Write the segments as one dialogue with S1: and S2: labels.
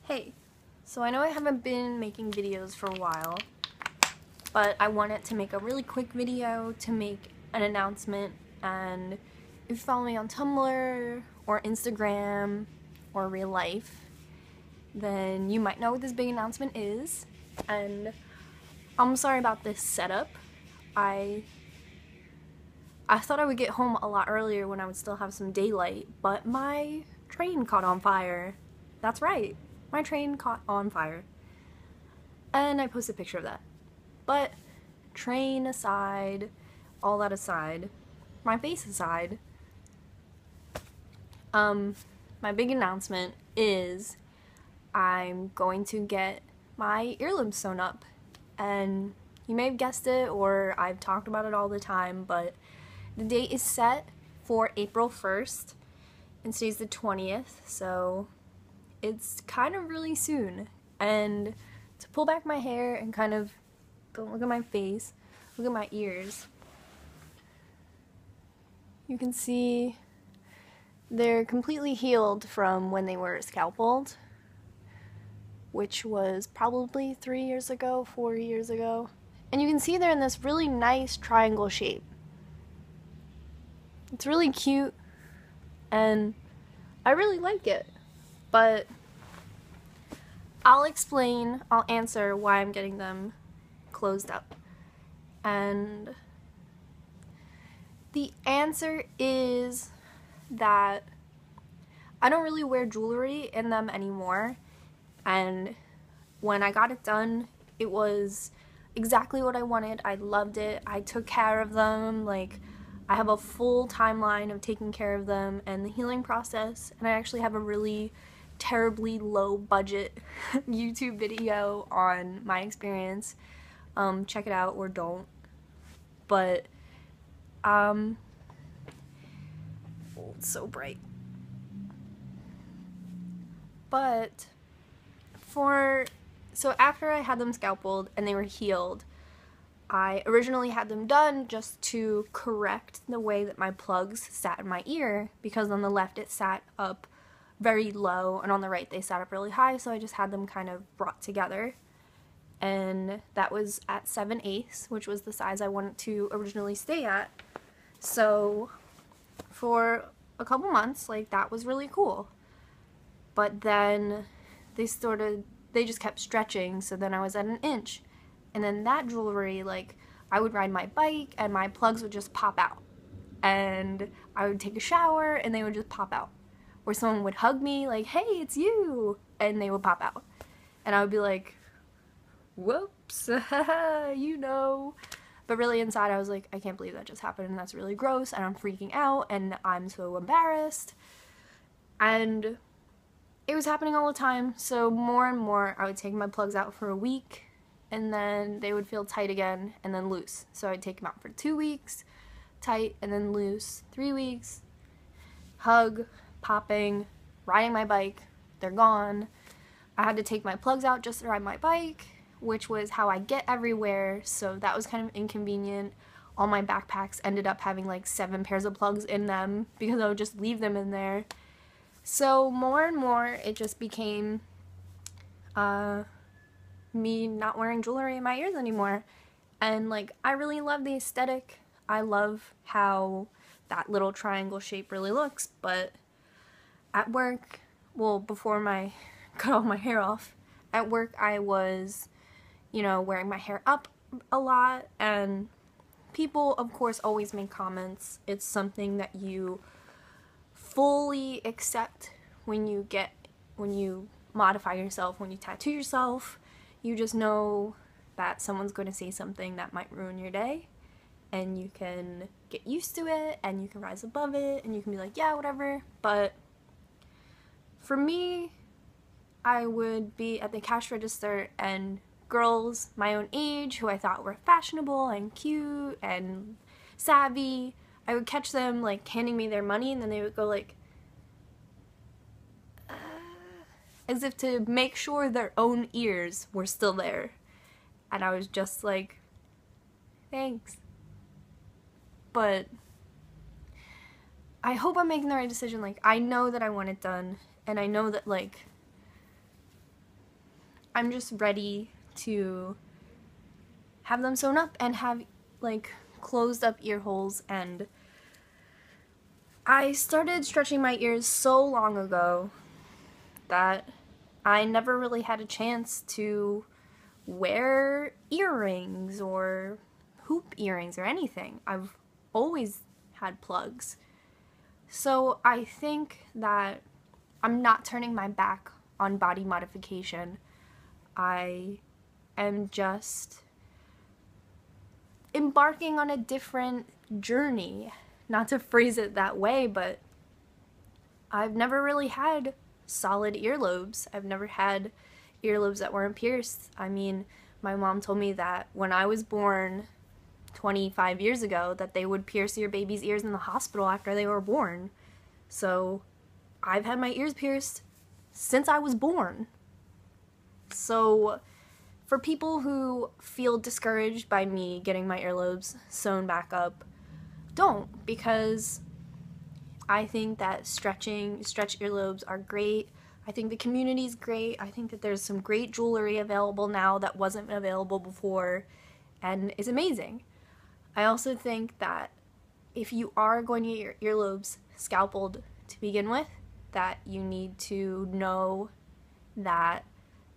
S1: Hey, so I know I haven't been making videos for a while, but I wanted to make a really quick video to make an announcement, and if you follow me on Tumblr or Instagram or real life, then you might know what this big announcement is. And I'm sorry about this setup. I thought I would get home a lot earlier when I would still have some daylight, but my train caught on fire. That's right, my train caught on fire. And I posted a picture of that. But train aside, all that aside, my face aside, my big announcement is I'm going to get my earlobe sewn up. And you may have guessed it, or I've talked about it all the time, but the date is set for April 1st, and today's the 20th, so it's kind of really soon. And to pull back my hair and kind of don't look at my face, look at my ears, you can see they're completely healed from when they were scalpeled, which was probably 3 years ago, 4 years ago. And you can see they're in this really nice triangle shape. It's really cute, and I really like it, but I'll answer why I'm getting them closed up. And the answer is that I don't really wear jewelry in them anymore, and when I got it done, it was exactly what I wanted. I loved it. I took care of them. Like, I have a full timeline of taking care of them and the healing process, and I actually have a really terribly low budget YouTube video on my experience. Check it out or don't. But oh, it's so bright. But so after I had them scalpeled and they were healed, I originally had them done just to correct the way that my plugs sat in my ear, because on the left it sat up very low and on the right they sat up really high, so I just had them kind of brought together. And that was at 7/8, which was the size I wanted to originally stay at. So for a couple months, like, that was really cool. But then they just kept stretching, so then I was at 1 inch. And then that jewelry, like, I would ride my bike and my plugs would just pop out. And I would take a shower and they would just pop out. Or someone would hug me, like, hey, it's you! And they would pop out. And I would be like, whoops, you know. But really inside I was like, I can't believe that just happened, and that's really gross, and I'm freaking out, and I'm so embarrassed. And it was happening all the time, so more and more I would take my plugs out for a week, and then they would feel tight again and then loose. So I'd take them out for 2 weeks, tight and then loose, 3 weeks, hug, popping, riding my bike, they're gone. I had to take my plugs out just to ride my bike, which was how I get everywhere, so that was kind of inconvenient. All my backpacks ended up having like 7 pairs of plugs in them because I would just leave them in there. So more and more it just became me not wearing jewelry in my ears anymore. And like, I really love the aesthetic. I love how that little triangle shape really looks, but at work, well, before I cut all my hair off, at work I was, you know, wearing my hair up a lot, and people of course always make comments. It's something that you fully accept when you modify yourself, when you tattoo yourself. You just know that someone's going to say something that might ruin your day, and you can get used to it, and you can rise above it, and you can be like, yeah, whatever. But for me, I would be at the cash register, and girls my own age who I thought were fashionable and cute and savvy, I would catch them like handing me their money, and then they would go like, as if to make sure their own ears were still there. And I was just like, thanks. But I hope I'm making the right decision. Like, I know that I want it done, and I know that, like, I'm just ready to have them sewn up and have like closed up ear holes. And I started stretching my ears so long ago that I never really had a chance to wear earrings or hoop earrings or anything. I've always had plugs. So I think that I'm not turning my back on body modification. I am just embarking on a different journey. Not to phrase it that way, but I've never really had solid earlobes. I've never had earlobes that weren't pierced. I mean, my mom told me that when I was born 25 years ago that they would pierce your baby's ears in the hospital after they were born. So I've had my ears pierced since I was born. So for people who feel discouraged by me getting my earlobes sewn back up, don't, because I think that stretch earlobes are great. I think the community's great. I think that there's some great jewelry available now that wasn't available before, and it's amazing. I also think that if you are going to get your earlobes scalpeled to begin with, that you need to know that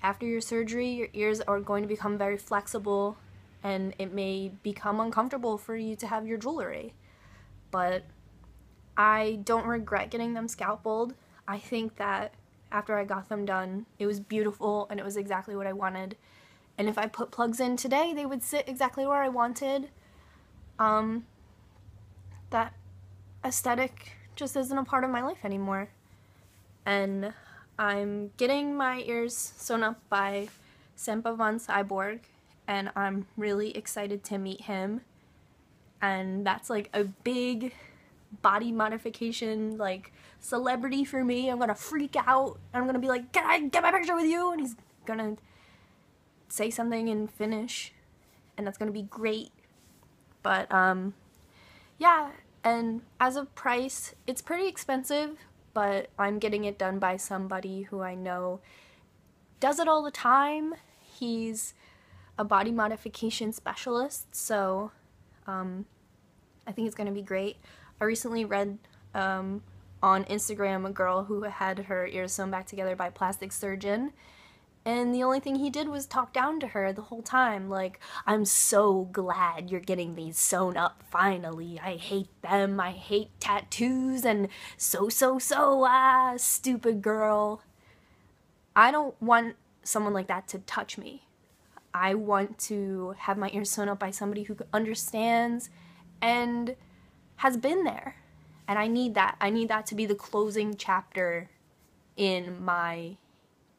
S1: after your surgery, your ears are going to become very flexible and it may become uncomfortable for you to have your jewelry. But I don't regret getting them scalpeled. I think that after I got them done, it was beautiful and it was exactly what I wanted. And if I put plugs in today, they would sit exactly where I wanted. That aesthetic just isn't a part of my life anymore. And I'm getting my ears sewn up by Sempa von Cyborg, and I'm really excited to meet him. And that's like a big body modification like celebrity for me. I'm gonna freak out. I'm gonna be like, can I get my picture with you? And he's gonna say something and finish, and that's gonna be great. But yeah, and as a price, it's pretty expensive, but I'm getting it done by somebody who I know does it all the time. He's a body modification specialist, so I think it's gonna be great. I recently read on Instagram a girl who had her ears sewn back together by a plastic surgeon, and the only thing he did was talk down to her the whole time, like, I'm so glad you're getting these sewn up finally. I hate them. I hate tattoos and stupid girl. I don't want someone like that to touch me. I want to have my ears sewn up by somebody who understands and has been there. And I need that. I need that to be the closing chapter in my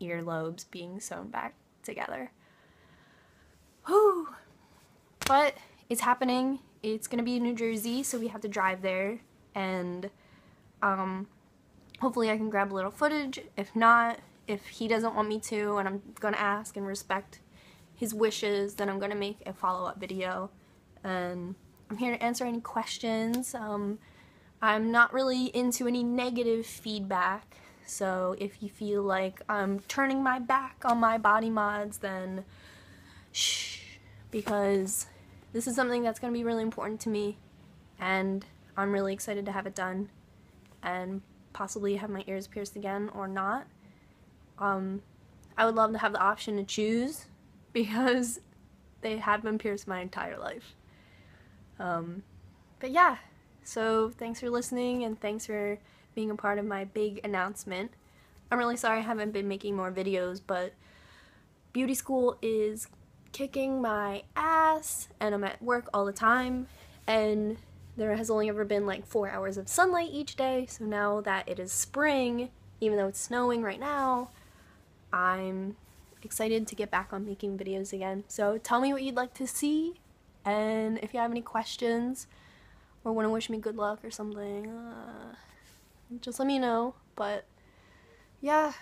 S1: earlobes being sewn back together. Whew. But it's happening. It's gonna be in New Jersey, so we have to drive there, and hopefully I can grab a little footage. If not, if he doesn't want me to and I'm gonna ask and respect his wishes, then I'm gonna make a follow-up video. And I'm here to answer any questions. I'm not really into any negative feedback, so if you feel like I'm turning my back on my body mods, then shh, because this is something that's going to be really important to me, and I'm really excited to have it done and possibly have my ears pierced again or not. I would love to have the option to choose, because they have been pierced my entire life. But yeah, so thanks for listening, and thanks for being a part of my big announcement. I'm really sorry I haven't been making more videos, but beauty school is kicking my ass, and I'm at work all the time, and there has only ever been like 4 hours of sunlight each day, so now that it is spring, even though it's snowing right now, I'm excited to get back on making videos again. So tell me what you'd like to see, and if you have any questions or want to wish me good luck or something, just let me know. But yeah,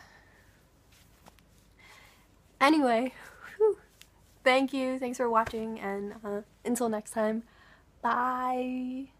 S1: anyway, whew, thanks for watching, and until next time, bye.